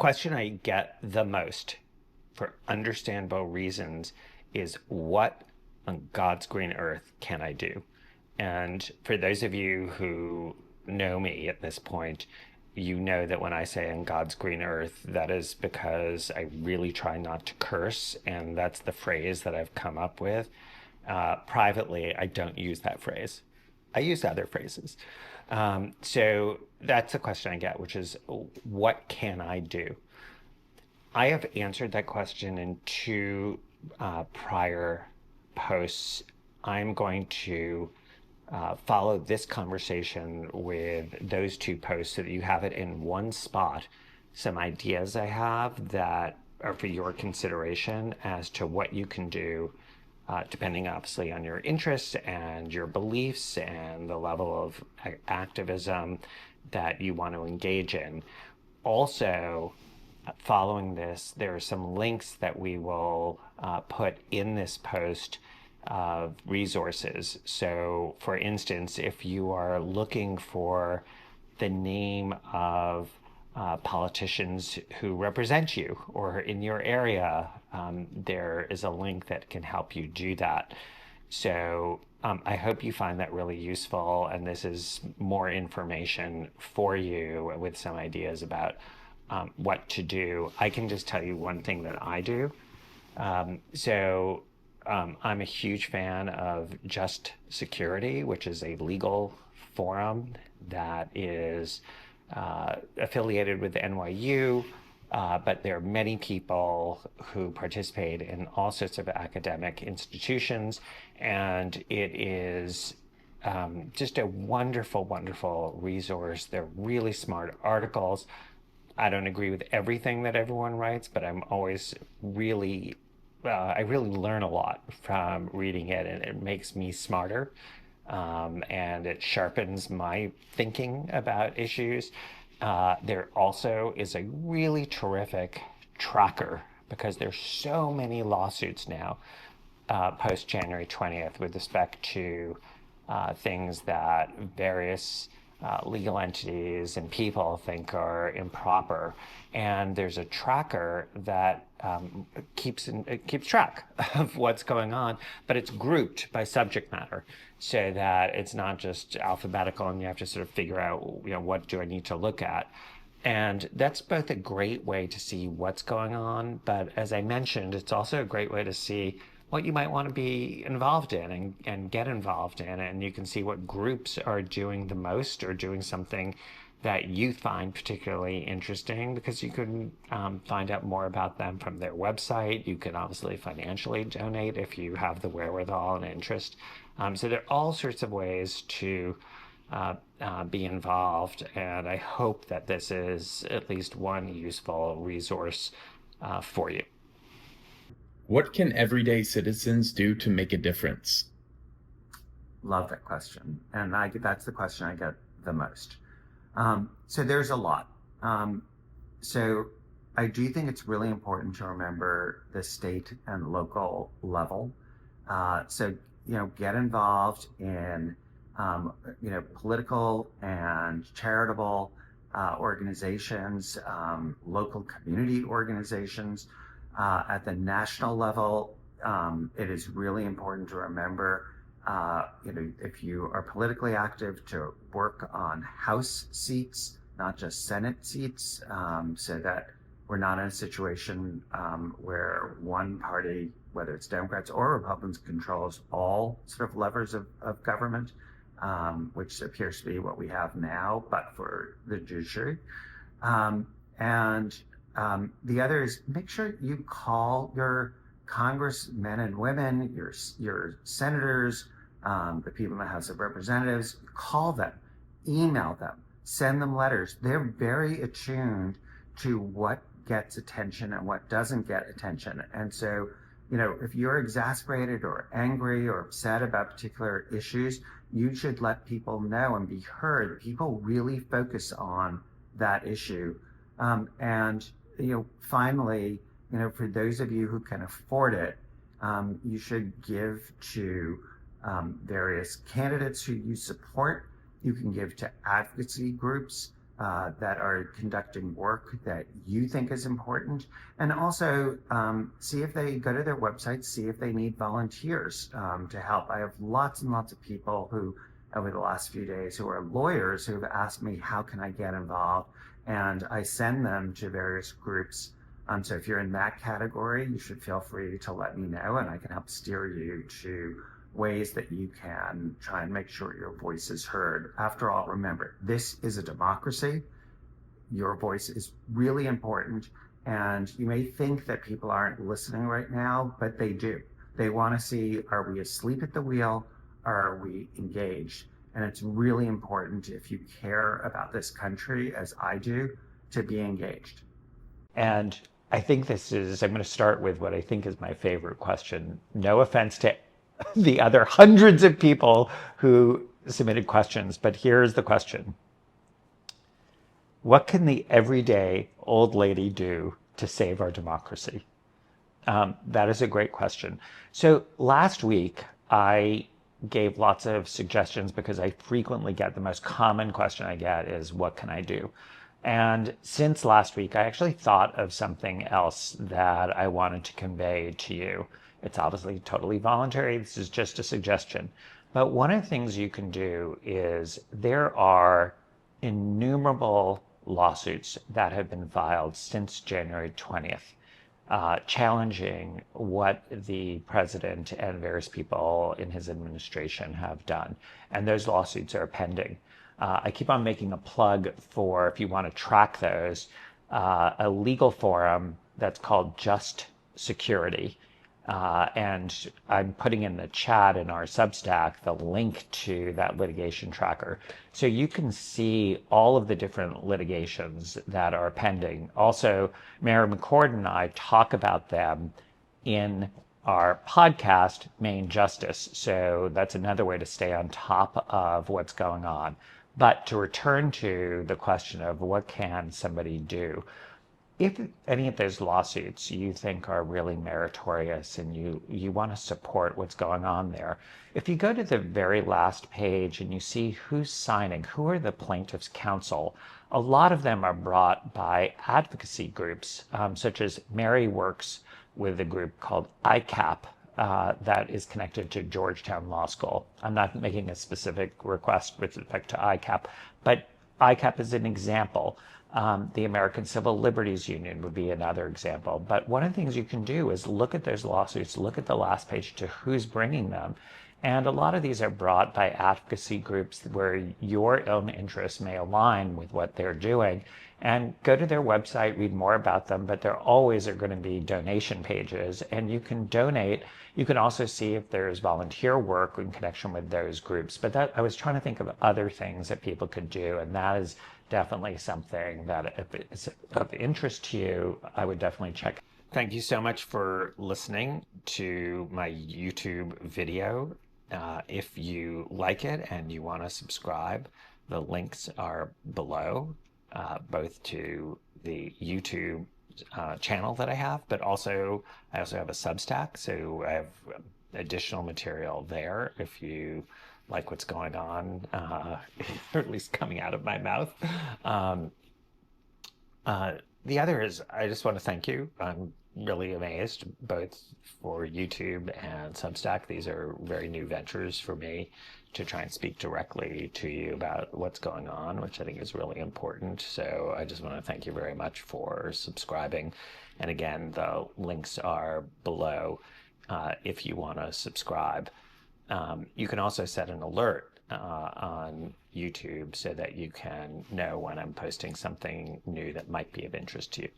question I get the most, for understandable reasons, is what on God's green earth can I do? And for those of you who know me at this point, you know that when I say on God's green earth, that is because I really try not to curse. And that's the phrase that I've come up with. Privately, I don't use that phrase. I use other phrases. So that's the question I get, which is, what can I do? I have answered that question in two prior posts. I'm going to follow this conversation with those two posts so that you have it in one spot. Some ideas I have that are for your consideration as to what you can do, depending obviously on your interests and your beliefs and the level of activism that you want to engage in. Also, following this, there are some links that we will put in this post of resources. So, for instance, if you are looking for the name of politicians who represent you or in your area, there is a link that can help you do that. So I hope you find that really useful, and this is more information for you with some ideas about what to do. I can just tell you one thing that I do. I'm a huge fan of Just Security, which is a legal forum that is affiliated with the NYU, but there are many people who participate in all sorts of academic institutions, and it is just a wonderful, wonderful resource. They're really smart articles. I don't agree with everything that everyone writes, but I'm always really, I really learn a lot from reading it, and it makes me smarter. And it sharpens my thinking about issues. There also is a really terrific tracker because there's so many lawsuits now post January 20th with respect to things that various legal entities and people think are improper. And there's a tracker that keeps track of what's going on, but it's grouped by subject matter so that it's not just alphabetical and you have to sort of figure out, what do I need to look at? And that's both a great way to see what's going on, but as I mentioned, it's also a great way to see what you might want to be involved in and get involved in. And you can see what groups are doing the most or doing something that you find particularly interesting, because you can find out more about them from their website. You can obviously financially donate if you have the wherewithal and interest. So there are all sorts of ways to be involved. And I hope that this is at least one useful resource for you. What can everyday citizens do to make a difference? Love that question. And that's the question I get the most. So there's a lot. So I do think it's really important to remember the state and local level. Get involved in, political and charitable organizations, local community organizations. At the national level, it is really important to remember, if you are politically active, to work on House seats, not just Senate seats, so that we're not in a situation where one party, whether it's Democrats or Republicans, controls all sort of levers of government, which appears to be what we have now, but for the judiciary. The other is make sure you call your congressmen and women, your senators, the people in the House of Representatives. Call them, email them, send them letters. They're very attuned to what gets attention and what doesn't get attention. And so, if you're exasperated or angry or upset about particular issues, you should let people know and be heard. People really focus on that issue. Finally, for those of you who can afford it, you should give to various candidates who you support. You can give to advocacy groups. that are conducting work that you think is important. And also see if they go to their website, see if they need volunteers to help. I have lots and lots of people who, over the last few days, who are lawyers who have asked me, how can I get involved? And I send them to various groups. So if you're in that category, you should feel free to let me know, and I can help steer you to ways that you can try and make sure your voice is heard. After all, remember, this is a democracy. Your voice is really important. And you may think that people aren't listening right now, but they do. They want to see, are we asleep at the wheel or are we engaged? And it's really important, if you care about this country as I do, to be engaged. And I think I'm going to start with what I think is my favorite question. No offense to the other hundreds of people who submitted questions, but here's the question. What can the everyday old lady do to save our democracy? That is a great question. So last week, I gave lots of suggestions because I frequently get the most common question I get is, what can I do? And since last week, I actually thought of something else that I wanted to convey to you. It's obviously totally voluntary. This is just a suggestion. But one of the things you can do is there are innumerable lawsuits that have been filed since January 20th. Challenging what the president and various people in his administration have done. And those lawsuits are pending. I keep on making a plug for, if you want to track those, a legal forum that's called Just Security. And I'm putting in the chat in our Substack the link to that litigation tracker. So you can see all of the different litigations that are pending. Also, Mary McCord and I talk about them in our podcast, Main Justice. So that's another way to stay on top of what's going on. But to return to the question of what can somebody do, if any of those lawsuits you think are really meritorious and you want to support what's going on there, if you go to the very last page and you see who's signing, who are the plaintiffs' counsel, a lot of them are brought by advocacy groups, such as Mary works with a group called ICAP, that is connected to Georgetown Law School. I'm not making a specific request with respect to ICAP, but ICAP is an example. The American Civil Liberties Union would be another example. But one of the things you can do is look at those lawsuits, look at the last page to who's bringing them. And a lot of these are brought by advocacy groups where your own interests may align with what they're doing. And go to their website, read more about them, but there always are going to be donation pages, and you can donate. You can also see if there's volunteer work in connection with those groups. But that, I was trying to think of other things that people could do, and that is definitely something that, if it's of interest to you, I would definitely check. Thank you so much for listening to my YouTube video. If you like it and you want to subscribe, the links are below, both to the YouTube channel that I have, but I also have a Substack, so I have additional material there if you like what's going on, or at least coming out of my mouth. The other is, I just want to thank you. I'm really amazed, both for YouTube and Substack. These are very new ventures for me to try and speak directly to you about what's going on, which I think is really important. So I just want to thank you very much for subscribing. And again, the links are below if you want to subscribe. You can also set an alert on YouTube so that you can know when I'm posting something new that might be of interest to you.